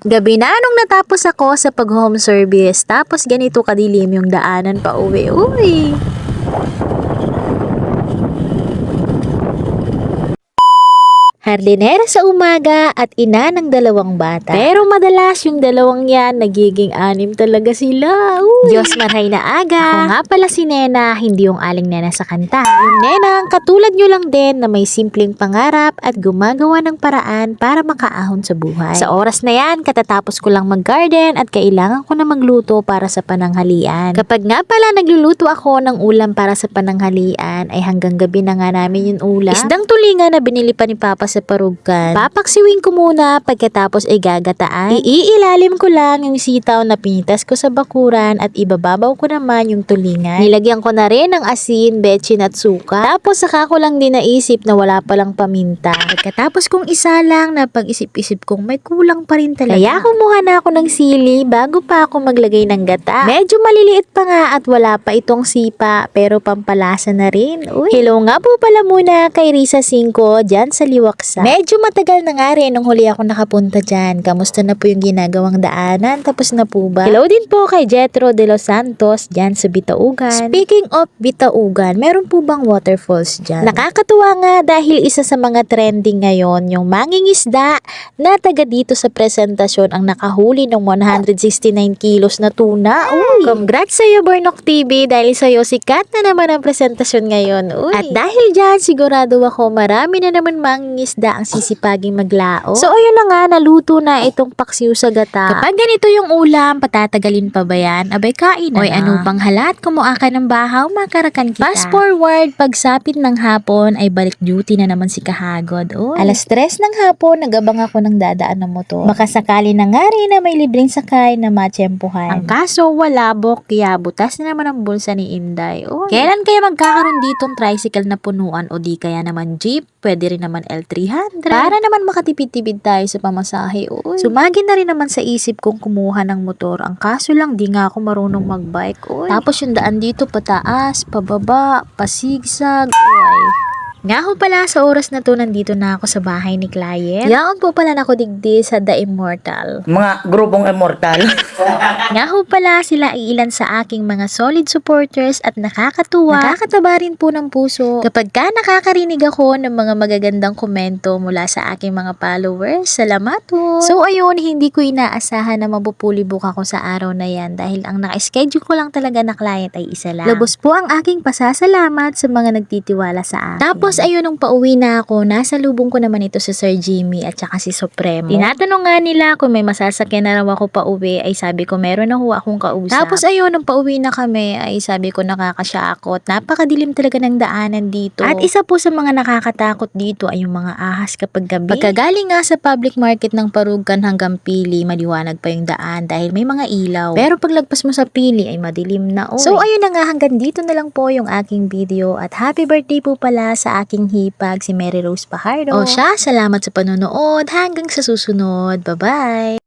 Gabi na nung natapos ako sa pag-home service, tapos ganito kadilim yung daanan pa uwi. Uy! Hardinera sa umaga at ina ng dalawang bata. Pero madalas yung dalawang yan, nagiging anim talaga sila. Uy. Diyos marhay na aga. Ako nga pala si Nena, hindi yung aling Nena sa kanta. Yung Nena, katulad nyo lang din na may simpleng pangarap at gumagawa ng paraan para makaahon sa buhay. Sa oras na yan, katatapos ko lang mag-garden at kailangan ko na magluto para sa pananghalian. Kapag nga pala nagluluto ako ng ulam para sa pananghalian, ay hanggang gabi na nga namin yung ulam. Isdang tulingan na binili pa ni Papa sa parugan. Papaksiwin ko muna, pagkatapos ay gagataan. Iilalim ko lang yung sitaw na pinitas ko sa bakuran at ibababaw ko naman yung tulingan. Nilagyan ko na rin ng asin, betchin at suka. Tapos saka ko lang din naisip na wala palang paminta. Pagkatapos kong isa lang, napag-isip-isip kong may kulang pa rin talaga. Kaya kumuha na ako ng sili bago pa ako maglagay ng gata. Medyo maliliit pa nga at wala pa itong sipa, pero pampalasa na rin. Uy. Hello nga po pala muna kay Risa 5 dyan sa Liwaksa. Medyo matagal na nga rin nung huli ako nakapunta dyan. Kamusta na po yung ginagawang daanan? Tapos na po ba? Hello din po kay Jetro de los Santos dyan sa Bitaugan. Speaking of Bitaugan, meron po bang waterfalls dyan? Nakakatuwa nga dahil isa sa mga trending ngayon yung mangingisda na taga dito sa presentasyon ang nakahuli ng 169 kilos na tuna. Uy! Congrats sa'yo Bornok TV dahil sa'yo sikat na naman ang presentasyon ngayon. Uy! At dahil dyan sigurado ako marami na naman mangingisda ang sisipaging maglao. So ayun na nga, naluto na itong paksiw sa gata. Kapag ganito yung ulam, patatagalin pa ba yan? Abay kain na. Oy, ano bang halat? Kumuha ka ng bahaw, makarakan kita. Fast forward, pagsapit ng hapon ay balik duty na naman si Kahagod. Oy. Alas 3 ng hapon, nagabang ako ng dadaan ng motor. Baka sakali na nga rin na may libreng sakay na matsyempuhan. Ang kaso, wala bok, kaya butas na naman ang bulsa ni Inday. Oy. Kailan kaya magkakaroon ditong tricycle na punuan o di kaya naman jeep? Pwede rin naman L300. Para naman makatipid-tipid tayo sa pamasahe. Uy. Sumagi na rin naman sa isip kong kumuha ng motor. Ang kaso lang, di nga ako marunong magbike. Uy. Tapos yung daan dito pataas, pababa, pasigsag. Uy. Nga ho pala, sa oras na to, nandito na ako sa bahay ni client. Yaon po pala na ko digdi sa The Immortal. Mga grupong immortal. Nga ho pala, sila ay ilan sa aking mga solid supporters at nakakatuwa. Nakakataba rin po ng puso. Kapag ka nakakarinig ako ng mga magagandang komento mula sa aking mga followers, salamat po. So ayun, hindi ko inaasahan na mapupulibok ako sa araw na yan dahil ang naka-schedule ko lang talaga na client ay isa lang. Lubos po ang aking pasasalamat sa mga nagtitiwala sa akin. Tapos ayun, nung pauwi na ako, nasa lubong ko naman ito sa Sir Jimmy at saka si Supremo. Tinatanong nga nila kung may masasakyan na raw ako pauwi, ay sabi ko meron na ho akong kausap. Tapos ayun, nung pauwi na kami, ay sabi ko nakakasyakot. Napakadilim talaga ng daanan dito. At isa po sa mga nakakatakot dito ay yung mga ahas kapag gabi. Pagkagaling nga sa public market ng Parugan hanggang Pili, maliwanag pa yung daan dahil may mga ilaw. Pero paglagpas mo sa Pili ay madilim na. Oy. So ayun na nga, hanggang dito na lang po yung aking video at happy birthday po pala sa aking hipag, si Mary Rose Pajardo. O siya, salamat sa panonood. Hanggang sa susunod. Bye-bye!